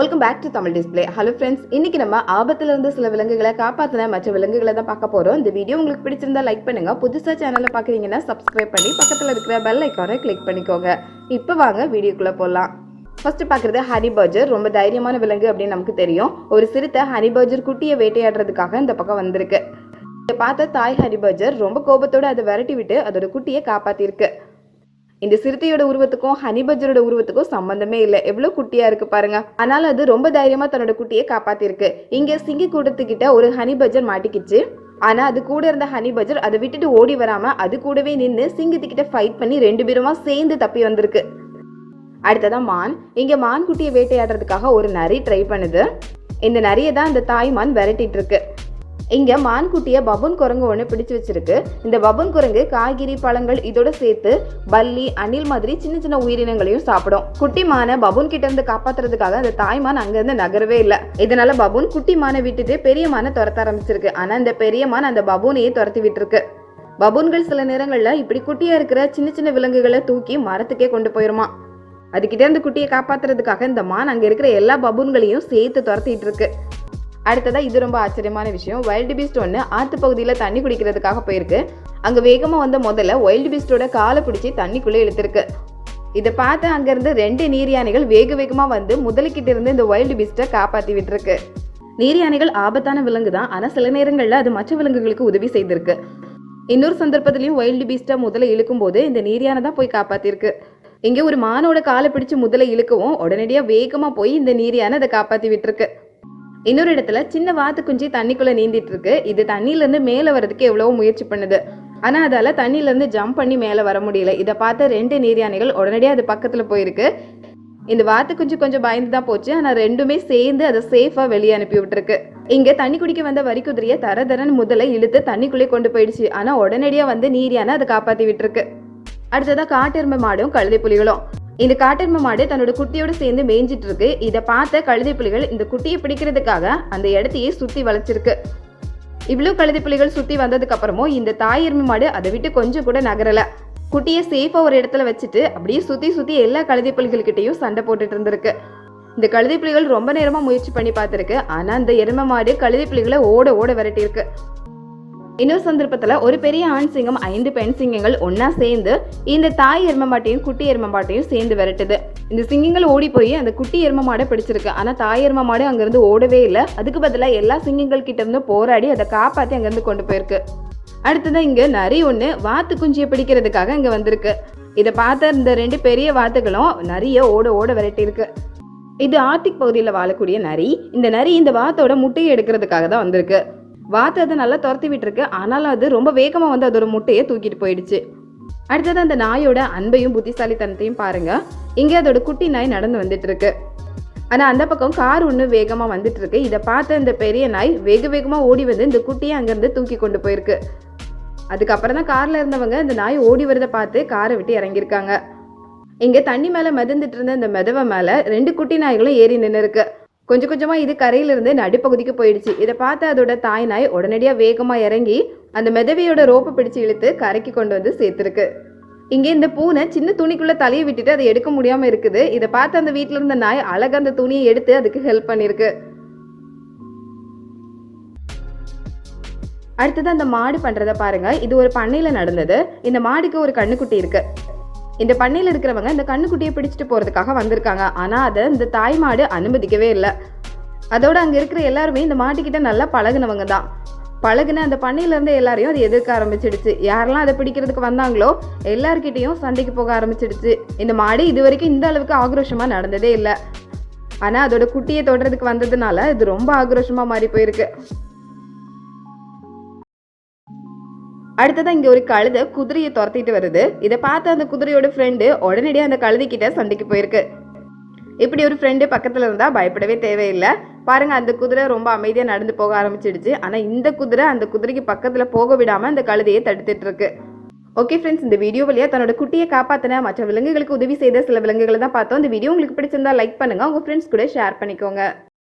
Welcome back to Tamil display. Hello friends, இன்னைக்கு நம்ம ஆபத்துல இருந்து சில விலங்குகளை காப்பாத்தின மற்ற விலங்குகளை தான் பார்க்க போறோம். இந்த வீடியோ உங்களுக்கு பிடிச்சிருந்தா லைக் பண்ணுங்க. புதுசா சேனலை பாக்குறீங்கன்னா சப்ஸ்கிரைப் பண்ணி பக்கத்துல இருக்கிற பெல் ஐக்கானை கிளிக் பண்ணிக்கோங்க. இப்போ வாங்க வீடியோக்குள்ள போலாம். ஃபர்ஸ்ட் பாக்குறது ஹனி பர்ஜர். ரொம்ப தைரியமான விலங்கு அப்படின்னு நமக்கு தெரியும். ஒரு சிறுத்தை ஹனி பர்ஜர் குட்டியை வேட்டையாடுறதுக்காக இந்த பக்கம் வந்திருக்கு. இதை பார்த்த தாய் ஹனி பர்ஜர் ரொம்ப கோபத்தோட அதை விரட்டி விட்டு அதோட குட்டியை காப்பாத்திருக்கு. இந்த சிறுத்தையோட உருவத்துக்கும் ஹனி பர்ஜரோட உருவத்துக்கும் சம்பந்தமே இல்லை. எவ்வளவு குட்டியா இருக்கு பாருங்க. ஆனால் அது ரொம்ப தைரியமா தன்னோட குட்டியை காப்பாத்திருக்கு. இங்க சிங்கி கூட்டத்துக்கிட்ட ஒரு ஹனி பர்ஜர் மாட்டிக்கிச்சு. ஆனா அது கூட இருந்த ஹனி பர்ஜர் அதை விட்டுட்டு ஓடி வராம அது கூடவே நின்று சிங்கத்துக்கிட்ட ஃபைட் பண்ணி 2 பேருமா சேர்ந்து தப்பி வந்திருக்கு. அடுத்ததான் மான். இங்க மான் குட்டியை வேட்டையாடுறதுக்காக ஒரு நரி ட்ரை பண்ணுது. இந்த நரியை தான் இந்த தாய் மான் விரட்டிட்டு இருக்கு. இங்க மான்குட்டிய பபூன் குரங்கு ஒன்று பிடிச்சு வச்சிருக்கு. இந்த பபூன் குரங்கு காய்கறி பழங்கள் இதோட சேர்த்து பல்லி அணில் மாதிரி சின்ன சின்ன உயிரினங்களையும் சாப்பிடும். குட்டி மானை பபூன் கிட்ட இருந்து காப்பாத்துறதுக்காக அந்த தாய்மான் அங்கிருந்து நகரவே இல்லை. இதனால பபூன் குட்டி மானை விட்டுட்டு பெரிய மானை துரத்த ஆரம்பிச்சிருக்கு. ஆனா இந்த பெரிய மான் அந்த பபூனையே துரத்தி விட்டுருக்கு. பபூன்கள் சில நேரங்கள்ல இப்படி குட்டியா இருக்கிற சின்ன சின்ன விலங்குகளை தூக்கி மரத்துக்கே கொண்டு போயிருமா. அதுகிட்ட இருந்து குட்டியை காப்பாத்துறதுக்காக இந்த மான் அங்க இருக்கிற எல்லா பபூன்களையும் சேர்த்து துரத்திட்டு இருக்கு. அடுத்ததா இது ரொம்ப ஆச்சரியமான விஷயம். வைல்டு பீஸ்ட் ஒன்று ஆற்று பகுதியில் தண்ணி குடிக்கிறதுக்காக போயிருக்கு. அங்க வேகமா வந்த முதல்ல வைல்டு பீஸ்டோட காலை பிடிச்சி தண்ணிக்குள்ளே இழுத்துருக்கு. இதை பார்த்து அங்கிருந்து 2 நீர் யானைகள் வேகமா வந்து முதலுக்கிட்ட இருந்து இந்த வைல்டு பீஸ்டை காப்பாத்தி விட்டுருக்கு. நீர் யானைகள் ஆபத்தான விலங்கு தான். ஆனா சில நேரங்கள்ல அது மற்ற விலங்குகளுக்கு உதவி செய்திருக்கு. இன்னொரு சந்தர்ப்பத்திலையும் வைல்டு பீஸ்டை முதல்ல இழுக்கும் போது இந்த நீர் யானை தான் போய் காப்பாத்திருக்கு. இங்க ஒரு மானோட காலை பிடிச்சு முதல்ல இழுக்கவும் உடனடியா வேகமா போய் இந்த நீர் யானை அதை காப்பாத்தி விட்டுருக்கு. இன்னொரு இடத்துல சின்ன வாத்து குஞ்சு தண்ணிக்குள்ள நீந்திட்டு இருக்கு. இது தண்ணியில இருந்து மேல வரதுக்கு எவ்வளவோ முயற்சி பண்ணுது. ஆனா அதால தண்ணியில இருந்து ஜம்ப் பண்ணி மேல வர முடியல. இதை பார்த்த 2 நீர் யானைகள் உடனடியாக அது பக்கத்துல போயிருக்கு. இந்த வாத்து குஞ்சு கொஞ்சம் பயந்து தான் போச்சு. ஆனா ரெண்டுமே சேர்ந்து அதை சேஃபா வெளியே அனுப்பி விட்டுருக்கு. இங்க தண்ணி குடிக்க வந்த வரிக்குதிரையை தரதரன்னு முதல்ல இழுத்து தண்ணிக்குள்ளே கொண்டு போயிடுச்சு. ஆனா உடனடியா வந்து நீர் யானை அதை காப்பாத்தி விட்டுருக்கு. அடுத்ததா காட்டெருமை மாடும் கழுதை புலிகளும். இந்த காட்டெருமை மாடு தன்னோட குட்டியோட சேர்ந்து மேய்ஞ்சிட்டு இருக்கு. இதை பார்த்த கழுதை புலிகள் இந்த குட்டியை பிடிக்கிறதுக்காக அந்த இடத்தையே சுத்தி வளைச்சிருக்கு. இவ்வளவு கழுதை புலிகள் சுத்தி வந்ததுக்கு அப்புறமும் இந்த தாய் எருமை மாடு அதை விட்டு கொஞ்சம் கூட நகரல. குட்டியை சேஃபா ஒரு இடத்துல வச்சுட்டு அப்படியே சுத்தி எல்லா கழுதை புலிகள்கிட்டையும் சண்டை போட்டுட்டு இருந்திருக்கு. இந்த கழுதை புலிகள் ரொம்ப நேரமா முயற்சி பண்ணி பார்த்திருக்கு. ஆனா இந்த எருமை மாடு கழுதை புலிகளை ஓட விரட்டி இருக்கு. இன்னொரு சந்தர்ப்பத்துல ஒரு பெரிய ஆண் சிங்கம் 5 பெண் சிங்கங்கள் ஒன்னா சேர்ந்து இந்த தாய் எருமை மாட்டையும் குட்டி எருமை மாட்டையும் சேர்ந்து விரட்டுது. இந்த சிங்கங்கள் ஓடி போய் அந்த குட்டி எருமை மாடை பிடிச்சிருக்கு. ஆனா தாய் எருமை மாடு அங்கிருந்து ஓடவே இல்லை. அதுக்கு பதிலாக எல்லா சிங்கங்கள் கிட்ட இருந்து போராடி அதை காப்பாத்தி அங்கிருந்து கொண்டு போயிருக்கு. அடுத்ததான் இங்க நரி ஒண்ணு வாத்து குஞ்சியை பிடிக்கிறதுக்காக இங்க வந்திருக்கு. இதை பார்த்த இந்த 2 பெரிய வாத்துகளும் நரிய ஓட விரட்டி இருக்கு. இது ஆர்டிக் பகுதியில் வாழக்கூடிய நரி. இந்த நரி இந்த வாத்தோட முட்டையை எடுக்கிறதுக்காக தான் வந்திருக்கு. வாத்து அதை நல்லா துரத்தி விட்டுருக்கு. ஆனாலும் அது ரொம்ப வேகமா வந்து அதோட முட்டையை தூக்கிட்டு போயிடுச்சு. அடுத்தது அந்த நாயோட அன்பையும் புத்திசாலித்தனத்தையும் பாருங்க. இங்கே அதோட குட்டி நாய் நடந்து வந்துட்டு இருக்கு. ஆனா அந்த பக்கம் கார் ஒன்று வேகமா வந்துட்டு இருக்கு. இதை பார்த்த இந்த பெரிய நாய் வேகமா ஓடி வந்து இந்த குட்டியை அங்கிருந்து தூக்கி கொண்டு போயிருக்கு. அதுக்கப்புறம் தான் கார்ல இருந்தவங்க இந்த நாய் ஓடி வரதை பார்த்து காரை விட்டு இறங்கியிருக்காங்க. இங்க தண்ணி மேல மிதந்துட்டு இருந்த இந்த மிதவை மேல 2 குட்டி நாய்களும் ஏறி நின்று இருக்கு. கொஞ்சமா இது கரையிலிருந்து நடுப்பகுதிக்கு போயிடுச்சு. இதை பார்த்து அதோட தாய் நாய் உடனடியாக வேகமா இறங்கி அந்த மிதவையோட ரோப்பை பிடிச்சு இழுத்து கரைக்கு கொண்டு வந்து சேர்த்துருக்கு. இங்க இந்த பூனை சின்ன துணிக்குள்ள தலையை விட்டுட்டு அதை எடுக்க முடியாம இருக்குது. இதை பார்த்து அந்த வீட்டுல இருந்த நாய் அழகா அந்த துணியை எடுத்து அதுக்கு ஹெல்ப் பண்ணிருக்கு. அடுத்தது அந்த மாடு பண்றத பாருங்க. இது ஒரு பண்ணையில நடந்தது. இந்த மாடுக்கு ஒரு கண்ணுக்குட்டி இருக்கு. இந்த பண்ணையில இருக்கிறவங்க இந்த கண்ணுக்குட்டியை பிடிச்சிட்டு போறதுக்காக வந்திருக்காங்க. ஆனா அதை இந்த தாய் மாடு அனுமதிக்கவே இல்லை. அதோட அங்க இருக்கிற எல்லாருமே இந்த மாட்டுக்கிட்ட நல்லா பழகுனவங்க தான். பழகுன அந்த பண்ணையில இருந்த எல்லாரையும் அது எதிர்க்க ஆரம்பிச்சிடுச்சு. யாரெல்லாம் அதை பிடிக்கிறதுக்கு வந்தாங்களோ எல்லார்கிட்டையும் சண்டைக்கு போக ஆரம்பிச்சிடுச்சு. இந்த மாடு இது வரைக்கும் இந்த அளவுக்கு ஆக்ரோஷமா நடந்ததே இல்லை. ஆனா அதோட குட்டியை தொடுறதுக்கு வந்ததுனால இது ரொம்ப ஆக்ரோஷமா மாறி போயிருக்கு. அடுத்ததான் இங்க ஒரு கழுதை குதிரையை துரத்திட்டு வருது. இதை பார்த்து அந்த குதிரையோட ஃப்ரெண்டு உடனடியாக அந்த கழுதை கிட்ட சண்டைக்கு போயிருக்கு. இப்படி ஒரு ஃப்ரெண்டு பக்கத்துல இருந்தா பயப்படவே தேவையில்லை. பாருங்க, அந்த குதிரை ரொம்ப அமைதியா நடந்து போக ஆரம்பிச்சிடுச்சு. ஆனா இந்த குதிரை அந்த குதிரைக்கு பக்கத்துல போக விடாம அந்த கழுதையை தடுத்துட்டு இருக்கு. ஓகே ஃப்ரெண்ட்ஸ், இந்த வீடியோ வழியா தன்னோட குட்டியை காப்பாத்தின மற்ற விலங்குகளுக்கு உதவி செய்த சில விலங்குகளை தான் பார்த்தோம். இந்த வீடியோ உங்களுக்கு பிடிச்சிருந்தா லைக் பண்ணுங்க. உங்க ஃப்ரெண்ட்ஸ் கூட ஷேர் பண்ணிக்கோங்க.